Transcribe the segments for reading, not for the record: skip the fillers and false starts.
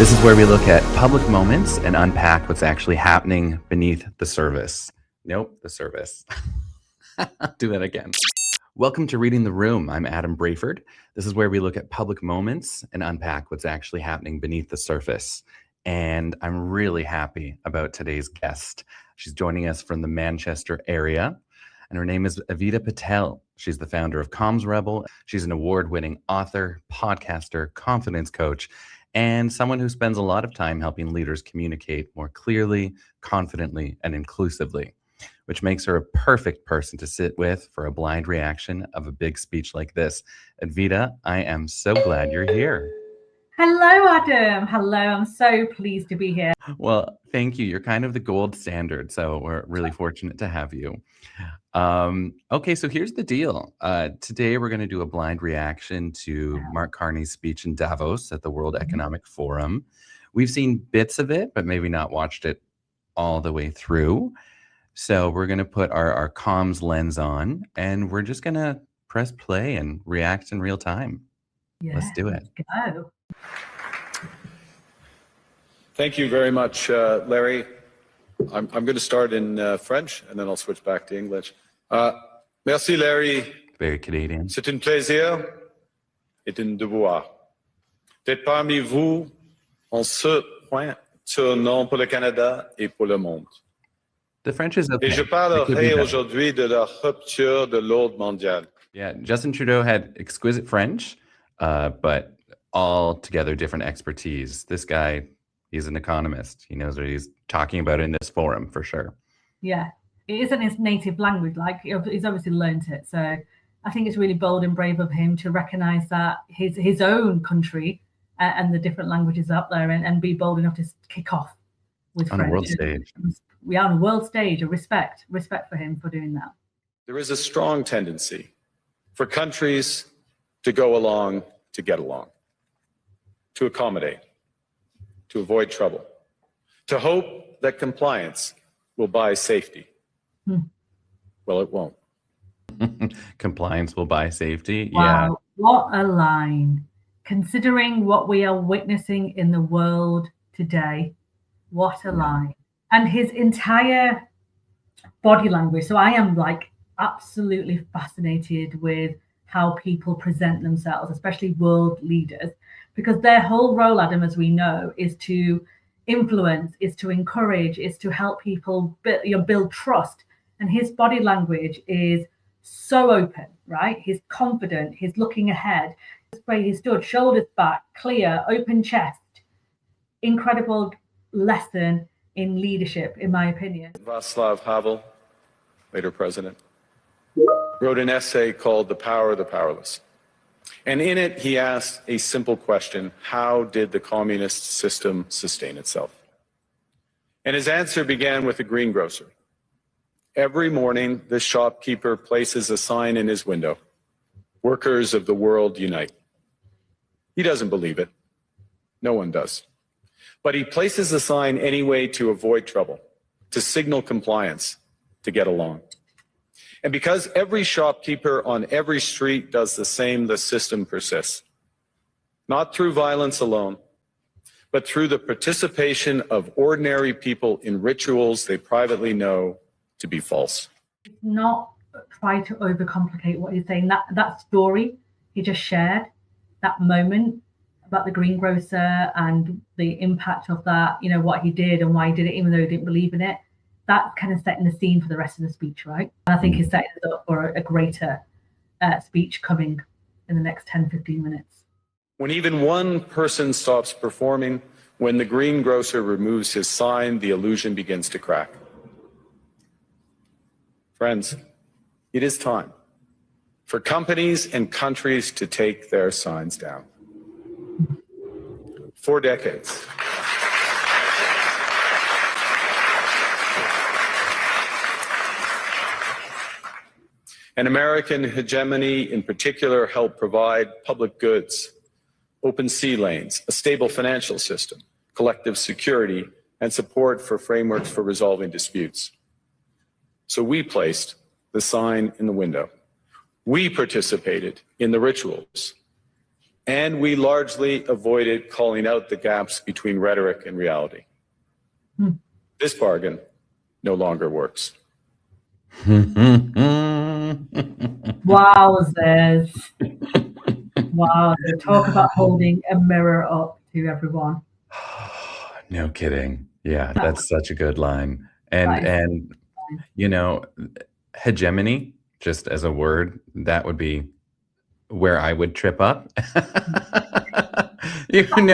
This is where we look at public moments and unpack what's actually happening beneath the surface. Nope, the surface. Do that again. Welcome to Reading the Room. I'm Adam Brayford. This is where we look at public moments and unpack what's actually happening beneath the surface. And I'm really happy about today's guest. She's joining us from the Manchester area, and her name is Advita Patel. She's the founder of CommsRebel. She's an award-winning author, podcaster, confidence coach, and someone who spends a lot of time helping leaders communicate more clearly, confidently, and inclusively, which makes her a perfect person to sit with for a blind reaction of a big speech like this. Advita, I am so glad you're here. Hello, Adam. Hello. I'm so pleased to be here. Well, thank you. You're kind of the gold standard, so we're really fortunate to have you. Okay, so here's the deal. Today, we're going to do a blind reaction to Mark Carney's speech in Davos at the World Economic Forum. We've seen bits of it, but maybe not watched it all the way through. So we're going to put our comms lens on, and we're just going to press play and react in real time. Yeah, Let's do it. Let's go. Thank you very much, Larry. I'm going to start in French, and then I'll switch back to English. Merci, Larry. Very Canadian. C'est un plaisir et un devoir d'être parmi vous en ce point tournant pour le Canada et pour le monde. The French is okay. Et je parlerai aujourd'hui de la rupture de l'ordre mondial. Yeah, Justin Trudeau had exquisite French, but altogether different expertise. This guy, he's an economist. He knows what he's talking about in this forum for sure. Yeah, it isn't his native language. Like, he's obviously learned it. So I think it's really bold and brave of him to recognize that his own country and the different languages out there and be bold enough to kick off with on French. A world stage. We are on a world stage, a respect for him for doing that. There is a strong tendency for countries to go along to get along, to accommodate, to avoid trouble, to hope that compliance will buy safety. Well, it won't. Compliance will buy safety. Wow, yeah. What a line. Considering what we are witnessing in the world today, what a line. And his entire body language. So I am like absolutely fascinated with how people present themselves, especially world leaders, because their whole role, Adam, as we know, is to influence, is to encourage, is to help people build trust. And his body language is so open, right? He's confident, he's looking ahead. The way he stood, shoulders back, clear, open chest. Incredible lesson in leadership, in my opinion. Václav Havel, later president, wrote an essay called The Power of the Powerless. And in it, he asked a simple question: how did the communist system sustain itself? And his answer began with a greengrocer. Every morning, the shopkeeper places a sign in his window: "Workers of the world unite." He doesn't believe it. No one does. But he places the sign anyway to avoid trouble, to signal compliance, to get along. And because every shopkeeper on every street does the same, the system persists. Not through violence alone, but through the participation of ordinary people in rituals they privately know to be false. Not try to overcomplicate what he's saying. That story he just shared, that moment about the greengrocer and the impact of that, you know, what he did and why he did it, even though he didn't believe in it, that kind of setting the scene for the rest of the speech, right? And I think he's setting us up for a greater speech coming in the next 10, 15 minutes. When even one person stops performing, when the greengrocer removes his sign, the illusion begins to crack. Friends, it is time for companies and countries to take their signs down. 4 decades. And American hegemony in particular helped provide public goods, open sea lanes, a stable financial system, collective security, and support for frameworks for resolving disputes. So we placed the sign in the window. We participated in the rituals. And we largely avoided calling out the gaps between rhetoric and reality. This bargain no longer works. Wowzers. Wow, talk about holding a mirror up to everyone. No kidding. Yeah, that's such a good line. That is And you know, hegemony, just as a word, that would be where I would trip up. It's on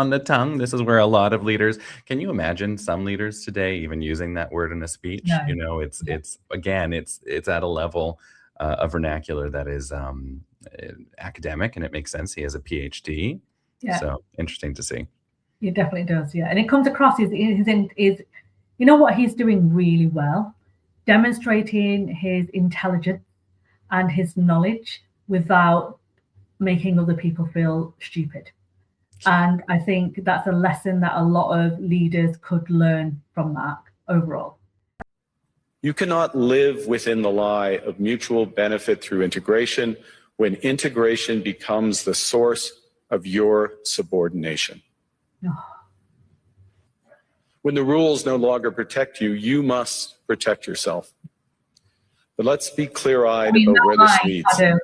the tongue. This is where a lot of leaders. Can you imagine some leaders today even using that word in a speech? No. It's again, it's at a level of vernacular that is academic, and it makes sense. He has a PhD, so interesting to see. It definitely does, yeah, and it comes across is you know what he's doing really well, demonstrating his intelligence and his knowledge without making other people feel stupid. And I think that's a lesson that a lot of leaders could learn from that overall. You cannot live within the lie of mutual benefit through integration when integration becomes the source of your subordination. When the rules no longer protect you, you must protect yourself. But let's be clear-eyed about where this leads. Adam,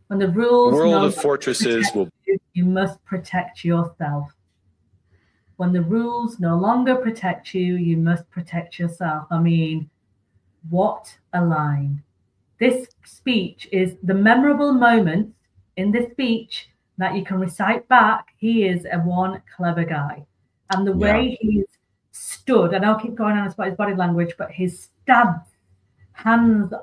when the rules world of fortresses will you must protect yourself. When the rules no longer protect you, you must protect yourself. I mean, what a line. This speech is the memorable moment in this speech that you can recite back. He is one clever guy. And the way he's stood, and I'll keep going on about his body language, but his stance, hands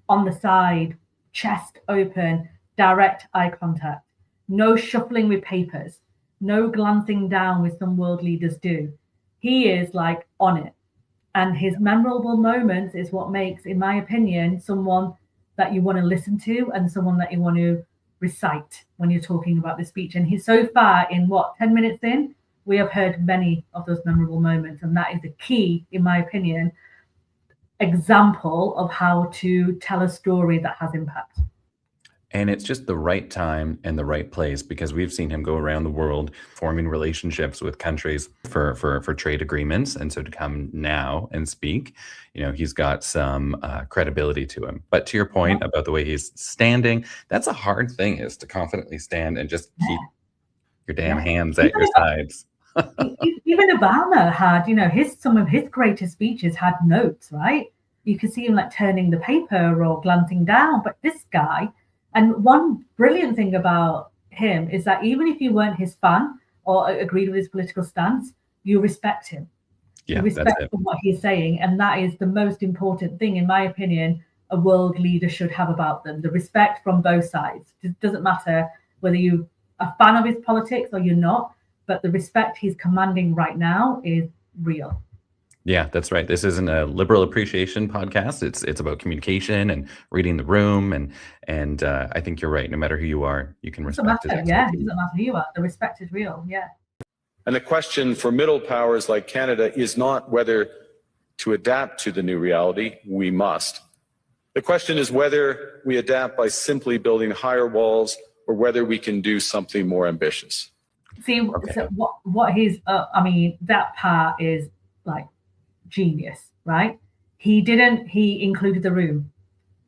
on the side, chest open, direct eye contact, no shuffling with papers, no glancing down with some world leaders do. He is like on it. And his memorable moments is what makes, in my opinion, someone that you want to listen to and someone that you want to recite when you're talking about the speech. And he's so far in 10 minutes in, we have heard many of those memorable moments. And that is a key, in my opinion, example of how to tell a story that has impact. And it's just the right time and the right place, because we've seen him go around the world forming relationships with countries for trade agreements. And so to come now and speak, he's got some credibility to him. But to your point about the way he's standing, that's a hard thing, is to confidently stand and just keep your damn hands at your sides. Even Obama had, some of his greatest speeches had notes, right? You could see him like turning the paper or glancing down. But this guy, and one brilliant thing about him is that even if you weren't his fan or agreed with his political stance, you respect him. You respect what he's saying. And that is the most important thing, in my opinion, a world leader should have about them. The respect from both sides. It doesn't matter whether you're a fan of his politics or you're not, but the respect he's commanding right now is real. Yeah, that's right. This isn't a liberal appreciation podcast. It's about communication and reading the room, and I think you're right. No matter who you are, you can respect it. Yeah, it doesn't matter who you are. The respect is real. Yeah. And the question for middle powers like Canada is not whether to adapt to the new reality. We must. The question is whether we adapt by simply building higher walls, or whether we can do something more ambitious. See, so what he's that part is like genius, right? He included the room.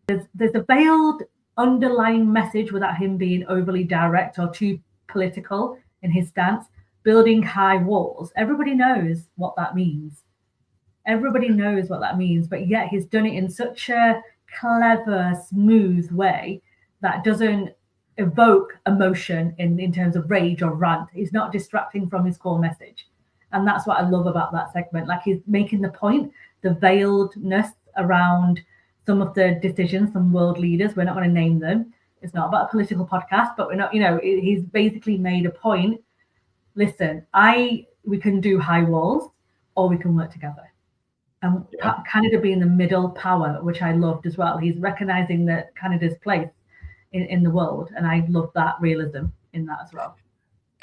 There's a veiled underlying message without him being overly direct or too political in his stance. Building high walls. Everybody knows what that means. But yet he's done it in such a clever, smooth way that doesn't evoke emotion in terms of rage or rant. He's not distracting from his core message. And that's what I love about that segment. Like, he's making the point, the veiledness around some of the decisions from world leaders. We're not going to name them. It's not about a political podcast, but we're not, he's basically made a point. Listen, we can do high walls, or we can work together. And Canada being the middle power, which I loved as well. He's recognizing that Canada's place in the world. And I love that realism in that as well.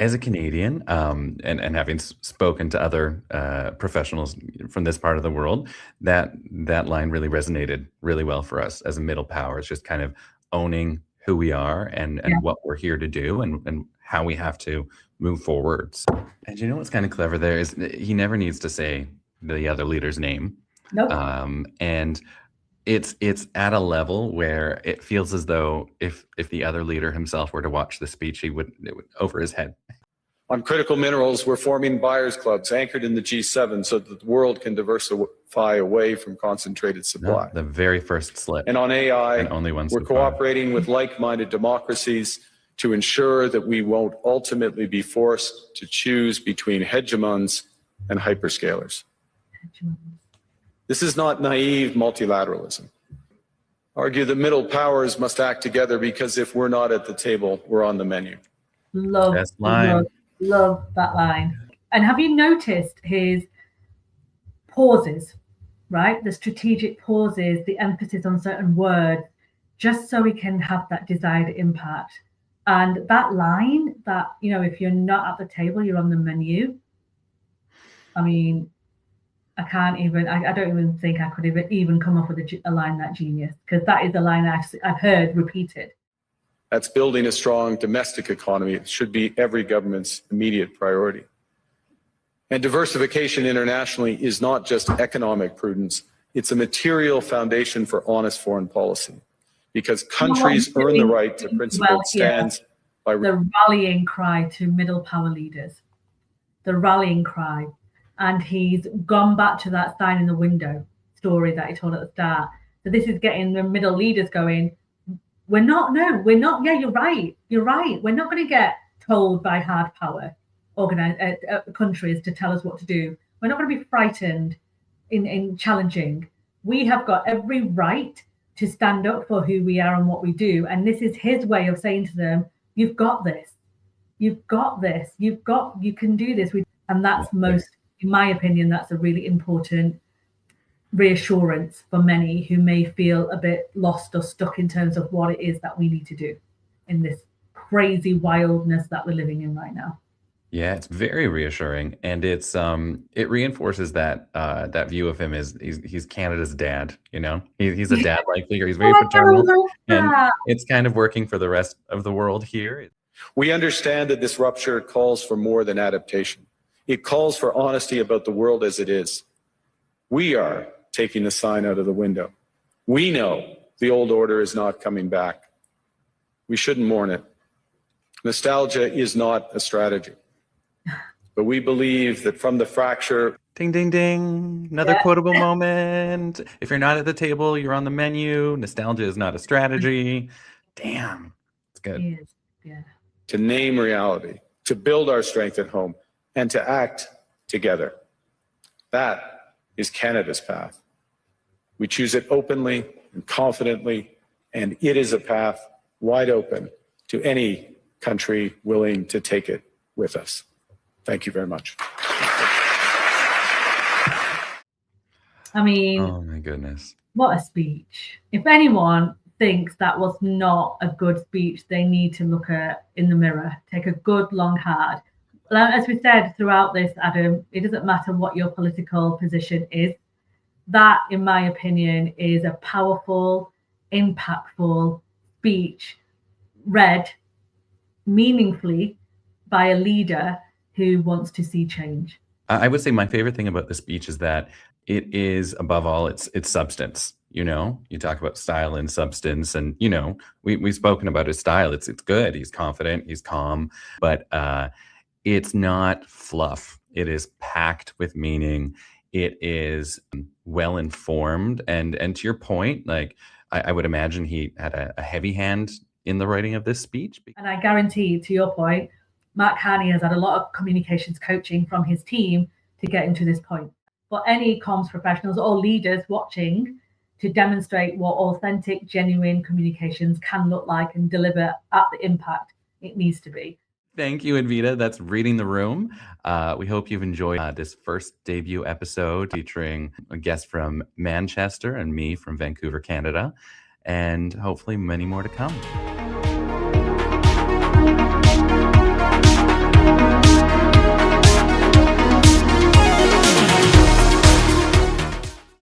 As a Canadian, and having spoken to other professionals from this part of the world, that line really resonated really well for us as a middle power. It's just kind of owning who we are and what we're here to do and how we have to move forwards. And you know what's kind of clever there is he never needs to say the other leader's name. Nope. And it's at a level where it feels as though if the other leader himself were to watch the speech, it would over his head. On critical minerals, we're forming buyers clubs anchored in the G7 so that the world can diversify away from concentrated supply. No, the very first slip. And on AI, and only one we're cooperating with like-minded democracies to ensure that we won't ultimately be forced to choose between hegemons and hyperscalers. This is not naive multilateralism. Argue the middle powers must act together because if we're not at the table, we're on the menu. Love that line. And have you noticed his pauses, right? The strategic pauses, the emphasis on certain words, just so he can have that desired impact. And that line that, you know, if you're not at the table, you're on the menu. I mean, I don't even think I could even come up with a line that genius, because that is a line I've heard repeated. That's building a strong domestic economy. It should be every government's immediate priority. And diversification internationally is not just economic prudence, it's a material foundation for honest foreign policy. Because countries earn the right to principled stands by the rallying cry to middle power leaders. The rallying cry. And he's gone back to that sign in the window story that he told at the start. So this is getting the middle leaders going, we're not, yeah, you're right. We're not going to get told by hard power countries to tell us what to do. We're not going to be frightened in challenging. We have got every right to stand up for who we are and what we do. And this is his way of saying to them, you've got this. You've got this. You can do this. And that's in my opinion, that's a really important reassurance for many who may feel a bit lost or stuck in terms of what it is that we need to do in this crazy wildness that we're living in right now. Yeah, it's very reassuring, and it's it reinforces that that view of him as he's Canada's dad. You know, he's a dad-like figure. He's very paternal, and it's kind of working for the rest of the world here. We understand that this rupture calls for more than adaptation. It calls for honesty about the world as it is. We are taking the sign out of the window. We know the old order is not coming back. We shouldn't mourn it. Nostalgia is not a strategy. But we believe that from the fracture... Ding, ding, ding. Another quotable moment. If you're not at the table, you're on the menu. Nostalgia is not a strategy. Damn. It's good. It is. Yeah. To name reality, to build our strength at home, and to act together. That is Canada's path. We choose it openly and confidently, and it is a path wide open to any country willing to take it with us. Thank you very much. I mean, oh my goodness. What a speech. If anyone thinks that was not a good speech, they need to look in the mirror, take a good long hard. As we said throughout this, Adam, it doesn't matter what your political position is. That, in my opinion, is a powerful, impactful speech read meaningfully by a leader who wants to see change. I would say my favorite thing about the speech is that it is, above all, it's substance. You know, you talk about style and substance, and you know, we've spoken about his style. It's good. He's confident. He's calm, but it's not fluff. It is packed with meaning. It is well informed, and to your point, like I would imagine he had a heavy hand in the writing of this speech. And I guarantee, to your point, Mark Carney has had a lot of communications coaching from his team to get him to this point. For any comms professionals or leaders watching, to demonstrate what authentic, genuine communications can look like and deliver at the impact it needs to be. Thank you, Advita. That's Reading the Room. We hope you've enjoyed this first debut episode featuring a guest from Manchester and me from Vancouver, Canada, and hopefully many more to come.